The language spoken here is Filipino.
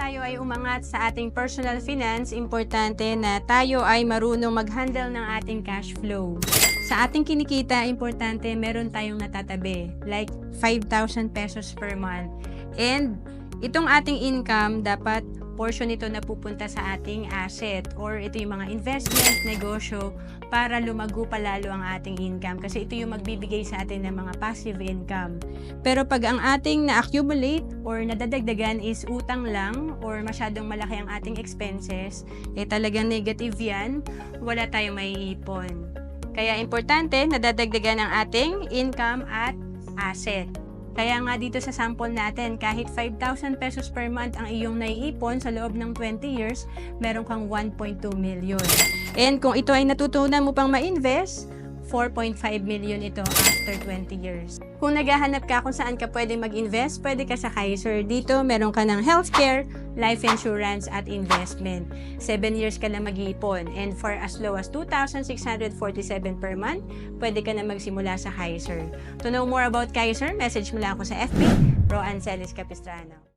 tayo ay umangat sa ating personal finance, importante na tayo ay marunong mag-handle ng ating cash flow. Sa ating kinikita, importante meron tayong natatabi, like 5,000 pesos per month. And itong ating income, dapat portion nito na pupunta sa ating asset or ito yung mga investment, negosyo para lumago palalo ang ating income kasi ito yung magbibigay sa atin ng mga passive income. Pero pag ang ating na-accumulate or nadadagdagan is utang lang or masyadong malaki ang ating expenses, talagang negative yan, wala tayong maiipon. Kaya importante, nadadagdagan ang ating income at asset. Kaya nga dito sa sample natin, kahit 5,000 pesos per month ang iyong naiipon sa loob ng 20 years, meron kang 1.2 million. And kung ito ay natutunan mo pang ma-invest, 4.5 million ito after 20 years. Kung naghahanap ka kung saan ka pwede mag-invest, pwede ka sa Kaiser. Dito, meron ka ng healthcare, life insurance, at investment. 7 years ka na mag-iipon. And for as low as 2,647 per month, pwede ka na magsimula sa Kaiser. To know more about Kaiser, message mo lang ako sa FB, Roancelis Capistrano.